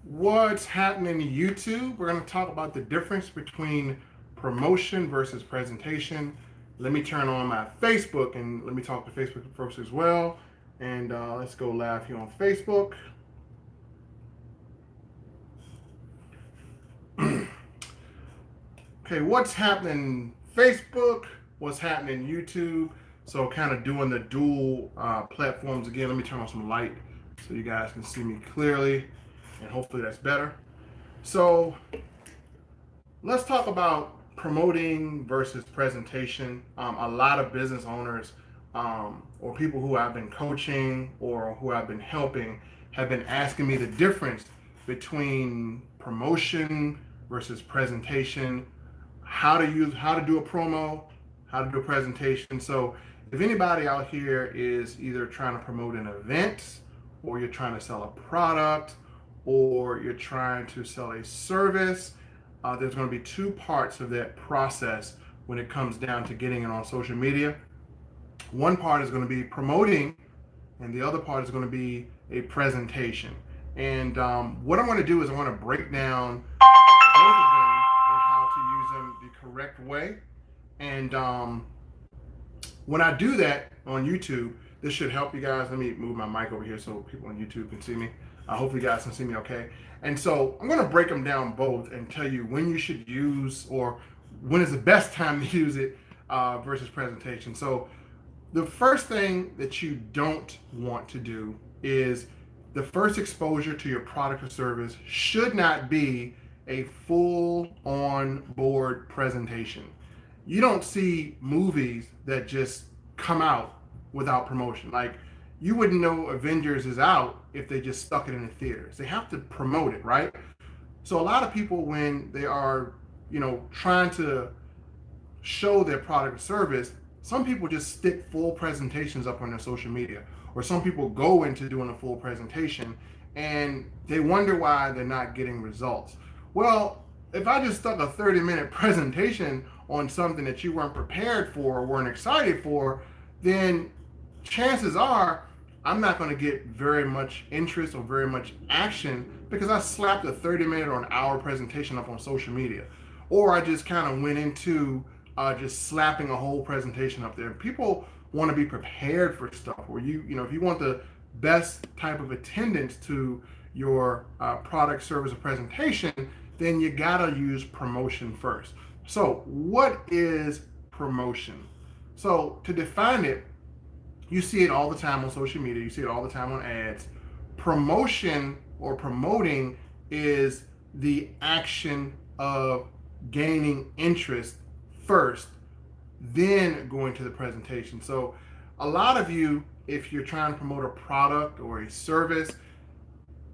What's happening in YouTube? We're going to talk about the difference between promotion versus presentation. Let me turn on my Facebook and let me talk to Facebook folks as well. And let's go live here on Facebook. Okay, what's happening Facebook? What's happening YouTube? So kind of doing the dual platforms again. Let me turn on some light so you guys can see me clearly, and hopefully that's better. So let's talk about promoting versus presentation. A lot of business owners or people who I've been coaching or who I've been helping have been asking me the difference between promotion versus presentation, how to do a promo, how to do a presentation. So if anybody out here is either trying to promote an event, or you're trying to sell a product, or you're trying to sell a service, there's going to be two parts of that process when it comes down to getting it on social media. One part is going to be promoting, and the other part is going to be a presentation. And what I'm going to do is I want to break down both of them and how to use them the correct way. And when I do that on YouTube, this should help you guys. Let me move my mic over here so people on YouTube can see me. Hopefully you guys can see me okay. And so I'm going to break them down both and tell you when you should use or when is the best time to use it versus presentation. So the first thing that you don't want to do is the first exposure to your product or service should not be a full on board presentation. You don't see movies that just come out without promotion. Like, you wouldn't know Avengers is out if they just stuck it in the theaters. They have to promote it, right? So a lot of people, when they are, trying to show their product or service, some people just stick full presentations up on their social media, or some people go into doing a full presentation and they wonder why they're not getting results. Well, if I just stuck a 30-minute presentation on something that you weren't prepared for or weren't excited for, then chances are I'm not going to get very much interest or very much action because I slapped a 30-minute or an hour presentation up on social media. Or I just kind of went into just slapping a whole presentation up there. People want to be prepared for stuff where if you want the best type of attendance to your product, service, or presentation, then you gotta use promotion first. So what is promotion? So to define it, you see it all the time on social media, you see it all the time on ads. Promotion or promoting is the action of gaining interest first, then going to the presentation. So a lot of you, if you're trying to promote a product or a service,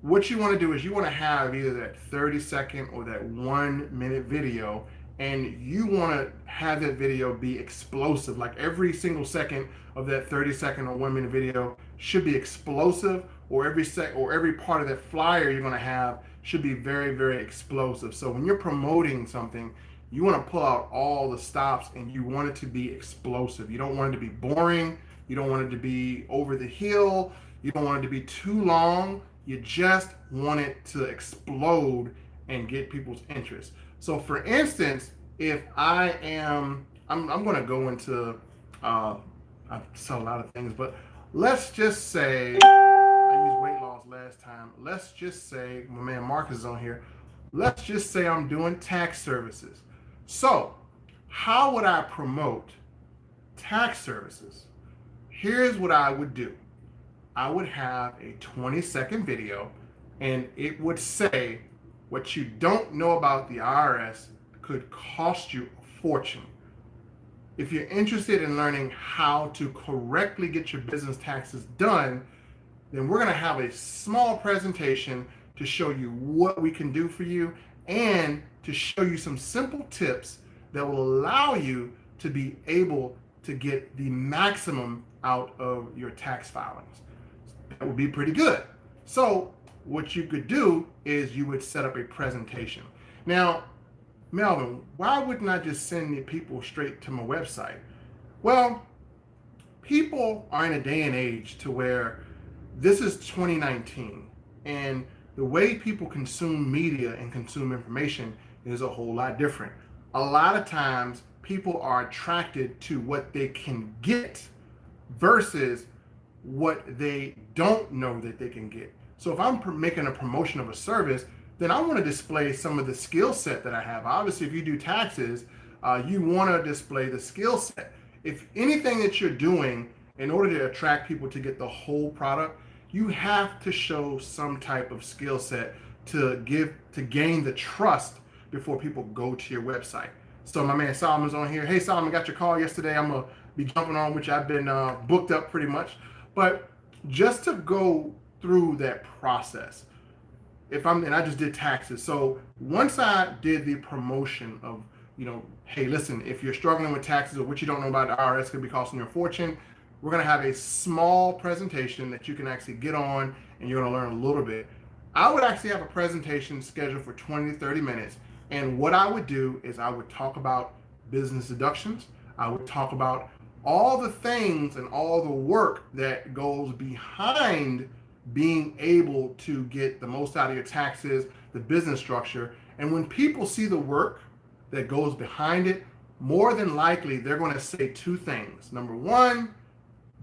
what you want to do is you want to have either that 30-second or that 1 minute video, and you want to have that video be explosive. Like, every single second of that 30-second or 1 minute video should be explosive, or every part of that flyer you're going to have should be very, very explosive. So when you're promoting something, you want to pull out all the stops and you want it to be explosive. You don't want it to be boring. You don't want it to be over the hill. You don't want it to be too long. You just want it to explode and get people's interest. So for instance, if I'm going to go into, I sell a lot of things, but let's just say, I used weight loss last time. Let's just say, my man Marcus is on here. Let's just say I'm doing tax services. So how would I promote tax services? Here's what I would do. I would have a 20-second video, and it would say what you don't know about the IRS could cost you a fortune. If you're interested in learning how to correctly get your business taxes done, then we're going to have a small presentation to show you what we can do for you and to show you some simple tips that will allow you to be able to get the maximum out of your tax filings. That would be pretty good. So what you could do is you would set up a presentation. Now, Melvin, why wouldn't I just send the people straight to my website? Well, people are in a day and age to where this is 2019, and The way people consume media and consume information is a whole lot different. A lot of times people are attracted to what they can get versus what they don't know that they can get. So if I'm making a promotion of a service, then I want to display some of the skill set that I have. Obviously, if you do taxes, you want to display the skill set. If anything that you're doing in order to attract people to get the whole product, you have to show some type of skill set to gain the trust before people go to your website. So my man Solomon's on here. Hey Solomon, got your call yesterday. I'm gonna be jumping on, which I've been booked up pretty much. But just to go through that process, and I just did taxes. So once I did the promotion of, hey, listen, if you're struggling with taxes or what you don't know about the IRS could be costing you a fortune, we're going to have a small presentation that you can actually get on and you're going to learn a little bit. I would actually have a presentation scheduled for 20 to 30 minutes. And what I would do is I would talk about business deductions. I would talk about all the things and all the work that goes behind being able to get the most out of your taxes, the business structure. And when people see the work that goes behind it, more than likely they're going to say two things. Number one,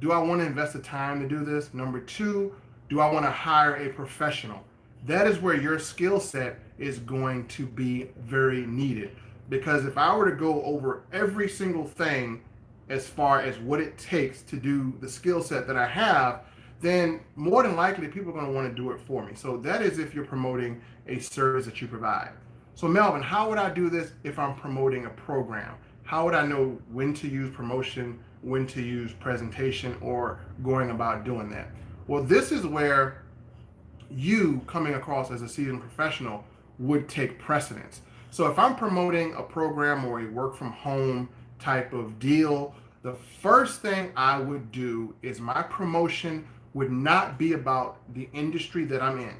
do I want to invest the time to do this? Number two, do I want to hire a professional? That is where your skill set is going to be very needed. Because if I were to go over every single thing as far as what it takes to do the skill set that I have, then more than likely people are going to want to do it for me. So that is if you're promoting a service that you provide. So Melvin, how would I do this if I'm promoting a program? How would I know when to use promotion, when to use presentation, or going about doing that? Well, this is where you coming across as a seasoned professional would take precedence. So if I'm promoting a program or a work from home type of deal, the first thing I would do is my promotion would not be about the industry that I'm in.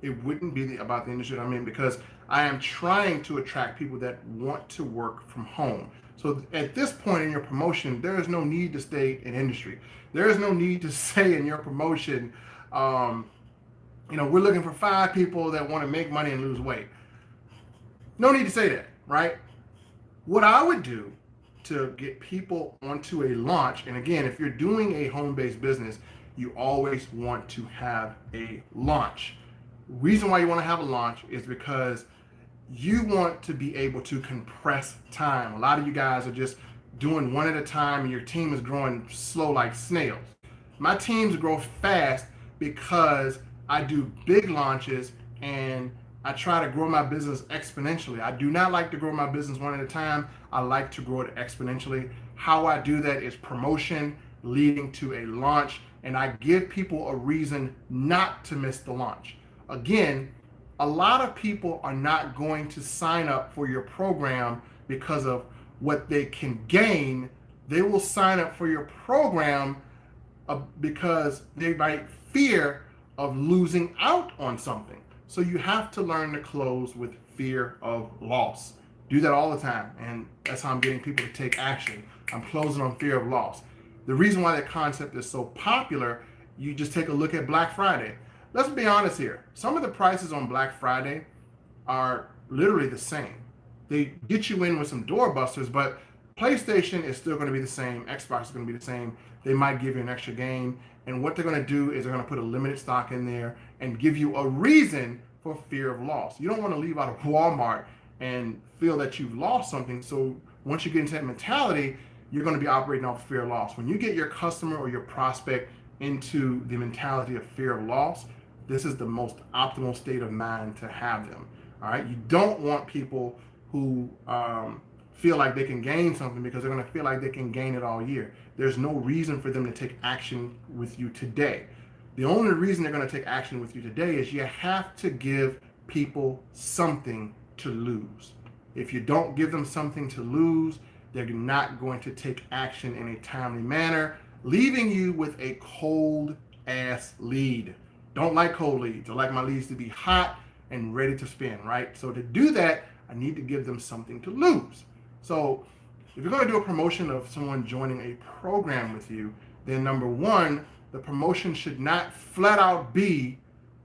It wouldn't be about the industry that I'm in, because I am trying to attract people that want to work from home. So at this point in your promotion, there is no need to stay in industry. There is no need to say in your promotion, we're looking for 5 people that want to make money and lose weight. No need to say that, right? What I would do to get people onto a launch, and again, if you're doing a home-based business, you always want to have a launch. Reason why you want to have a launch is because you want to be able to compress time. A lot of you guys are just doing one at a time and your team is growing slow like snails. My teams grow fast because I do big launches and I try to grow my business exponentially. I do not like to grow my business one at a time. I like to grow it exponentially. How I do that is promotion leading to a launch, and I give people a reason not to miss the launch. Again, a lot of people are not going to sign up for your program because of what they can gain. They will sign up for your program because they might fear of losing out on something. So you have to learn to close with fear of loss. Do that all the time, and that's how I'm getting people to take action. I'm closing on fear of loss. The reason why that concept is so popular, you just take a look at Black Friday. Let's be honest here. Some of the prices on Black Friday are literally the same. They get you in with some doorbusters, but PlayStation is still going to be the same. Xbox is going to be the same. They might give you an extra game. And what they're going to do is they're going to put a limited stock in there and give you a reason for fear of loss. You don't want to leave out of Walmart and feel that you've lost something. So once you get into that mentality, you're going to be operating off fear of loss. When you get your customer or your prospect into the mentality of fear of loss, this is the most optimal state of mind to have them. All right. You don't want people who feel like they can gain something because they're going to feel like they can gain it all year. There's no reason for them to take action with you today. The only reason they're going to take action with you today is you have to give people something to lose. If you don't give them something to lose, they're not going to take action in a timely manner, leaving you with a cold ass lead. Don't like cold leads. I like my leads to be hot and ready to spin, right? So to do that, I need to give them something to lose. So if you're going to do a promotion of someone joining a program with you, then number one, the promotion should not flat out be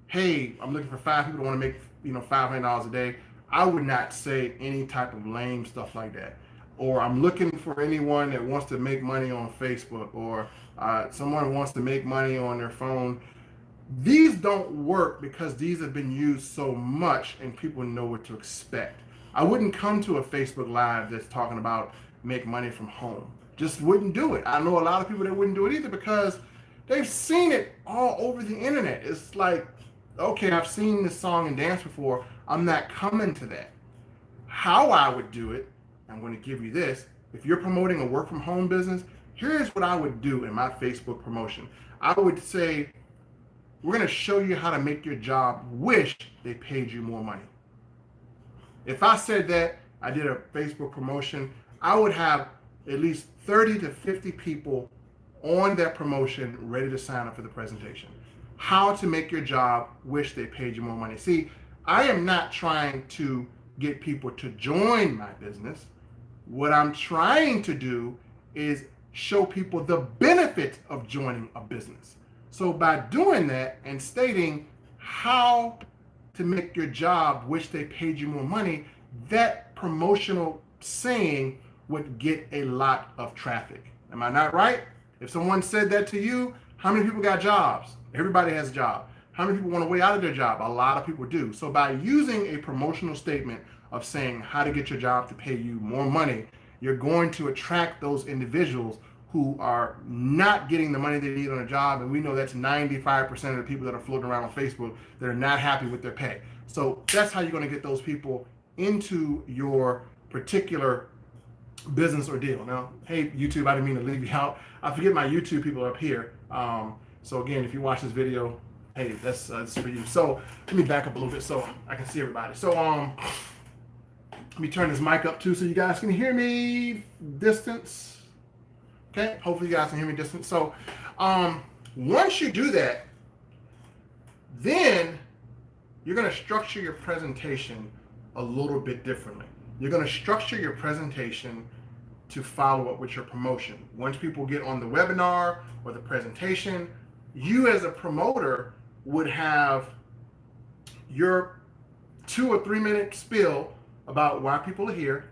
hey, I'm looking for 5 people that want to make, $500 a day, I would not say any type of lame stuff like that. Or I'm looking for anyone that wants to make money on Facebook, or someone wants to make money on their phone. These don't work because these have been used so much and people know what to expect. I wouldn't come to a Facebook Live that's talking about make money from home. Just wouldn't do it. I know a lot of people that wouldn't do it either because they've seen it all over the internet. It's like, okay, I've seen this song and dance before. I'm not coming to that. How I would do it, I'm going to give you this. If you're promoting a work from home business, here's what I would do in my Facebook promotion. I would say, we're going to show you how to make your job wish they paid you more money. If I said that, I did a Facebook promotion, I would have at least 30 to 50 people on that promotion ready to sign up for the presentation. How to make your job wish they paid you more money. See, I am not trying to get people to join my business. What I'm trying to do is show people the benefit of joining a business. So by doing that and stating how to make your job wish they paid you more money, that promotional saying would get a lot of traffic. Am I not right? If someone said that to you, how many people got jobs? Everybody has a job. How many people want to way out of their job? A lot of people do. So by using a promotional statement of saying how to get your job to pay you more money, you're going to attract those individuals who are not getting the money they need on a job. And we know that's 95% of the people that are floating around on Facebook that are not happy with their pay. So that's how you're going to get those people into your particular business or deal. Now, hey, YouTube, I didn't mean to leave you out. I forget my YouTube people are up here. So again, if you watch this video, hey, that's for you. So let me back up a little bit so I can see everybody. So let me turn this mic up too so you guys can hear me distance. Okay, hopefully you guys can hear me distant. So once you do that, then you're going to structure your presentation a little bit differently. You're going to structure your presentation to follow up with your promotion. Once people get on the webinar or the presentation, you as a promoter would have your 2 or 3 minute spiel about why people are here.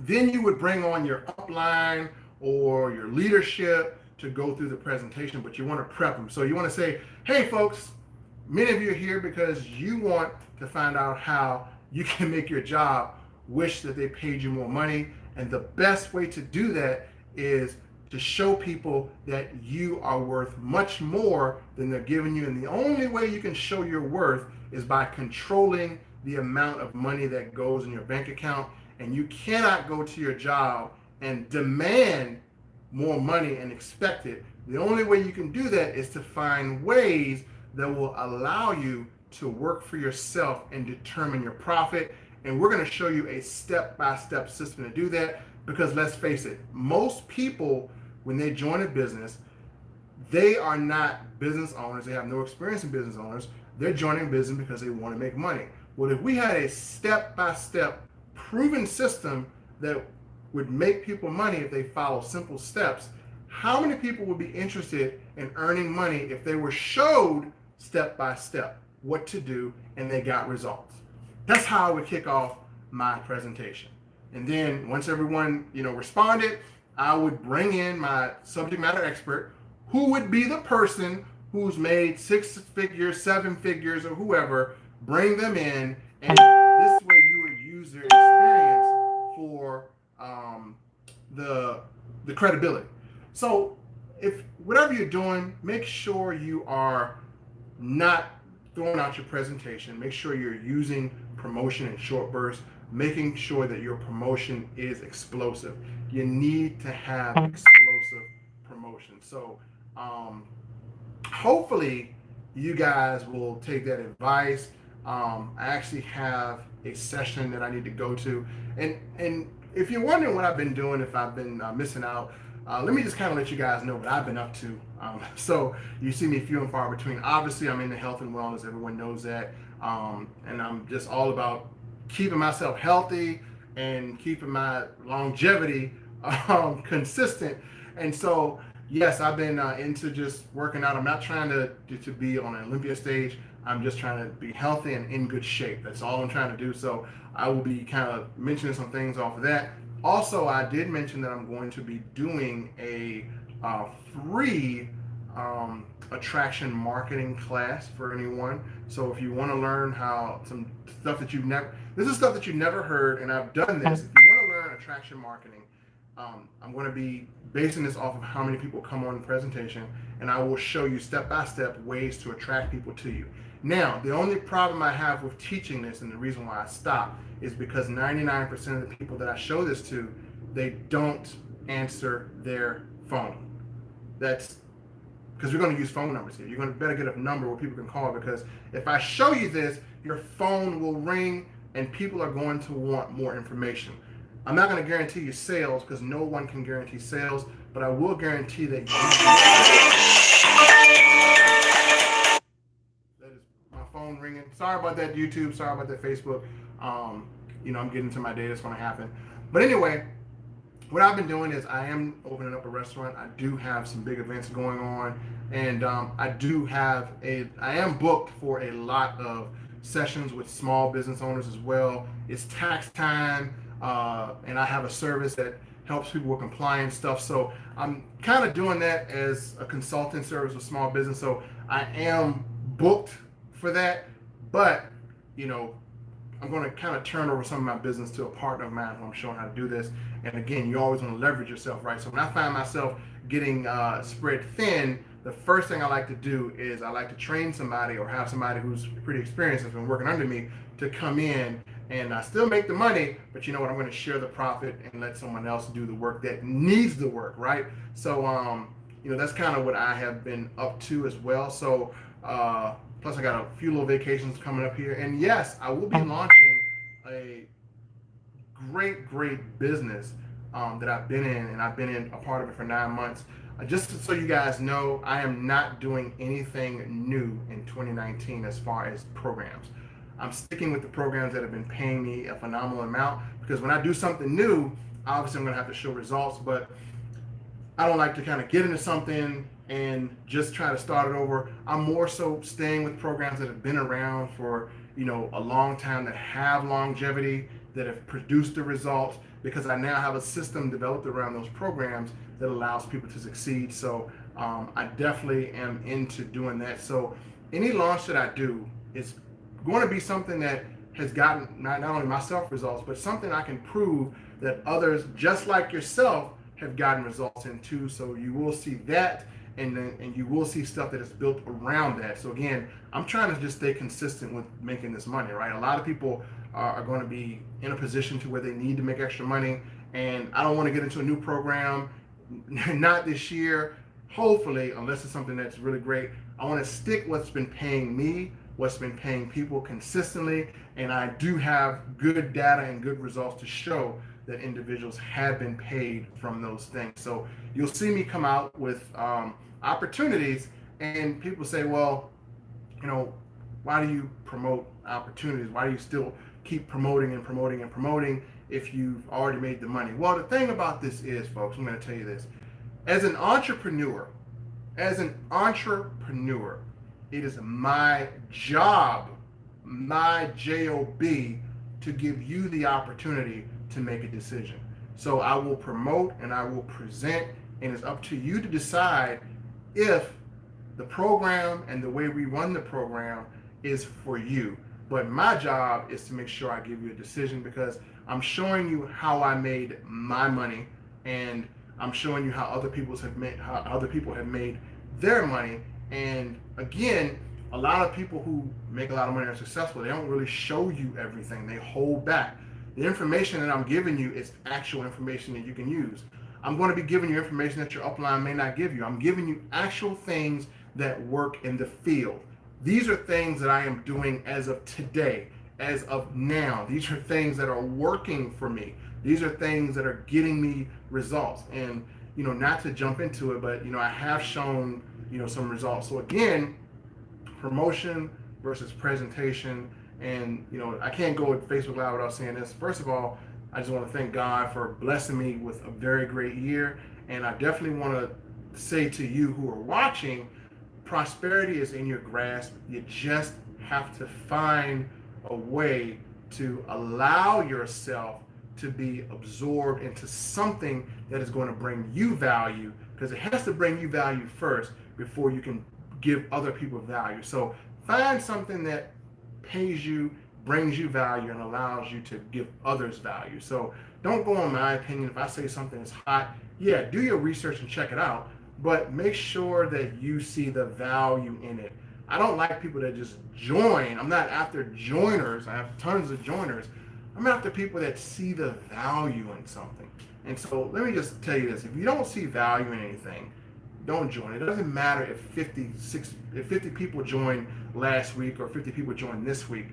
Then you would bring on your upline or your leadership to go through the presentation, but you want to prep them. So you want to say, hey folks, many of you are here because you want to find out how you can make your job wish that they paid you more money. And the best way to do that is to show people that you are worth much more than they're giving you. And the only way you can show your worth is by controlling the amount of money that goes in your bank account. And you cannot go to your job and demand more money and expect it. The only way you can do that is to find ways that will allow you to work for yourself and determine your profit. And we're going to show you a step-by-step system to do that, because let's face it, most people, when they join a business, they are not business owners. They have no experience in business owners. They're joining business because they want to make money. Well, if we had a step-by-step proven system that would make people money if they follow simple steps, how many people would be interested in earning money if they were showed step-by-step what to do and they got results? That's how I would kick off my presentation. And then once everyone, responded, I would bring in my subject matter expert, who would be the person who's made 6 figures, 7 figures, or whoever, bring them in, and this way you would use their experience for the credibility. So if whatever you're doing, make sure you are not throwing out your presentation. Make sure you're using promotion in short bursts, making sure that your promotion is explosive. You need to have explosive promotion. So hopefully you guys will take that advice. I actually have a session that I need to go to. And if you're wondering what I've been doing, if I've been missing out, let me just kind of let you guys know what I've been up to. So you see me few and far between. Obviously, I'm into health and wellness. Everyone knows that. And I'm just all about keeping myself healthy and keeping my longevity consistent. And so, yes, I've been into just working out. I'm not trying to be on an Olympia stage. I'm just trying to be healthy and in good shape. That's all I'm trying to do. So I will be kind of mentioning some things off of that. Also, I did mention that I'm going to be doing a free attraction marketing class for anyone. So if you want to learn how some stuff that you've never, this is stuff that you've never heard, and I've done this. If you want to learn attraction marketing, I'm going to be basing this off of how many people come on the presentation, and I will show you step by step ways to attract people to you. Now, the only problem I have with teaching this, and the reason why I stopped, is because 99% of the people that I show this to, they don't answer their phone. That's because we're going to use phone numbers here. You're going to better get a number where people can call, because if I show you this, your phone will ring and people are going to want more information. I'm not going to guarantee you sales, because no one can guarantee sales, but I will guarantee that that is my phone ringing. Sorry about that, YouTube. Sorry about that, Facebook. I'm getting to my day. That's going to happen. But anyway, what I've been doing is I am opening up a restaurant. I do have some big events going on, and I am booked for a lot of sessions with small business owners as well. It's tax time, and I have a service that helps people with compliance stuff. So I'm kind of doing that as a consulting service with small business. So I am booked for that, but I'm going to kind of turn over some of my business to a partner of mine who I'm showing how to do this. And again, you always want to leverage yourself, right? So when I find myself getting spread thin, the first thing I like to do is I like to train somebody or have somebody who's pretty experienced, has been working under me, to come in, and I still make the money, but you know what? I'm going to share the profit and let someone else do the work that needs the work, right? So, that's kind of what I have been up to as well. So, plus I got a few little vacations coming up here. And yes, I will be launching a great business that I've been in, and I've been in a part of it for 9 months. Just so you guys know, I am not doing anything new in 2019 as far as programs. I'm sticking with the programs that have been paying me a phenomenal amount, because when I do something new, obviously I'm going to have to show results, but I don't like to kind of get into something and just try to start it over. I'm more so staying with programs that have been around for a long time, that have longevity, that have produced the results, because I now have a system developed around those programs that allows people to succeed. So I definitely am into doing that. So any launch that I do is going to be something that has gotten not only myself results, but something I can prove that others just like yourself have gotten results in too. So you will see that, and you will see stuff that is built around that. So again, I'm trying to just stay consistent with making this money, right? A lot of people are going to be in a position to where they need to make extra money, and I don't want to get into a new program, not this year, hopefully, unless it's something that's really great. I want to stick what's been paying me, what's been paying people consistently, and I do have good data and good results to show that individuals have been paid from those things. So you'll see me come out with opportunities, and people say, well, why do you promote opportunities? Why do you still keep promoting and promoting and promoting if you've already made the money? Well, the thing about this is, folks, I'm going to tell you this. As an entrepreneur, it is my job, my job, to give you the opportunity to make a decision. So I will promote and I will present, and it's up to you to decide if the program and the way we run the program is for you. But my job is to make sure I give you a decision, because I'm showing you how I made my money, and I'm showing you how other people have made their money. And again, a lot of people who make a lot of money are successful. They don't really show you everything. They hold back. The information that I'm giving you is actual information that you can use. I'm going to be giving you information that your upline may not give you. I'm giving you actual things that work in the field. These are things that I am doing as of today, as of now. These are things that are working for me. These are things that are getting me results. And, not to jump into it, but, I have shown, some results. So again, promotion versus presentation. And, I can't go with Facebook Live without saying this. First of all, I just want to thank God for blessing me with a very great year. And I definitely want to say to you who are watching, prosperity is in your grasp. You just have to find a way to allow yourself to be absorbed into something that is going to bring you value, because it has to bring you value first before you can give other people value. So find something that pays you, brings you value, and allows you to give others value. So don't go on my opinion. If I say something is hot, yeah, do your research and check it out, but make sure that you see the value in it. I don't like people that just join. I'm not after joiners. I have tons of joiners. I'm after people that see the value in something. And so let me just tell you this. If you don't see value in anything, don't join. It doesn't matter if 50 people joined last week or 50 people joined this week.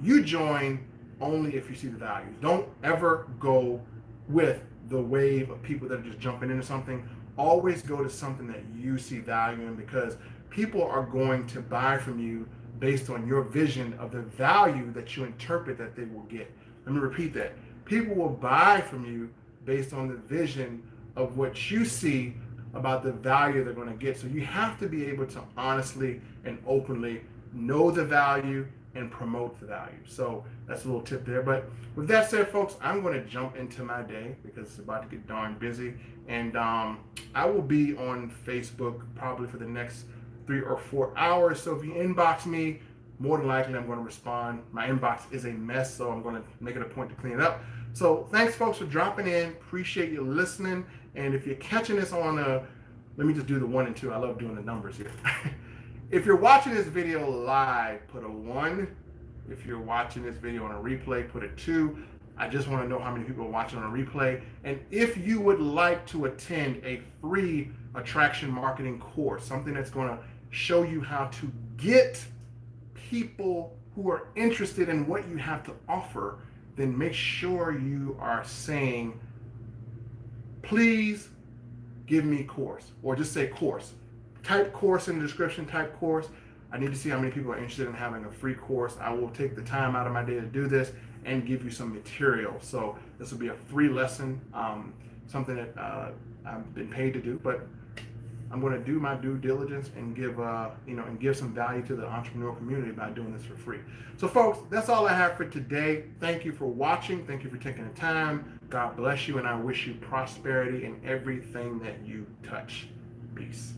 You join only if you see the value. Don't ever go with the wave of people that are just jumping into something. Always go to something that you see value in, because people are going to buy from you based on your vision of the value that you interpret that they will get. Let me repeat that. People will buy from you based on the vision of what you see about the value they're going to get. So you have to be able to honestly and openly know the value and promote the value. So that's a little tip there. But with that said, folks, I'm going to jump into my day because it's about to get darn busy. And I will be on Facebook probably for the next 3 or 4 hours. So if you inbox me, more than likely I'm going to respond. My inbox is a mess, so I'm going to make it a point to clean it up. So thanks, folks, for dropping in. Appreciate you listening. And if you're catching this on let me just do the 1 and 2. I love doing the numbers here. If you're watching this video live, put a 1. If you're watching this video on a replay, put a 2. I just want to know how many people are watching on a replay. And if you would like to attend a free attraction marketing course, something that's going to show you how to get people who are interested in what you have to offer, then make sure you are saying, please give me course, or just say course. Type course in the description, type course. I need to see how many people are interested in having a free course. I will take the time out of my day to do this and give you some material. So this will be a free lesson, something that I've been paid to do, but I'm going to do my due diligence and give some value to the entrepreneurial community by doing this for free. So folks, that's all I have for today. Thank you for watching. Thank you for taking the time. God bless you, and I wish you prosperity in everything that you touch. Peace.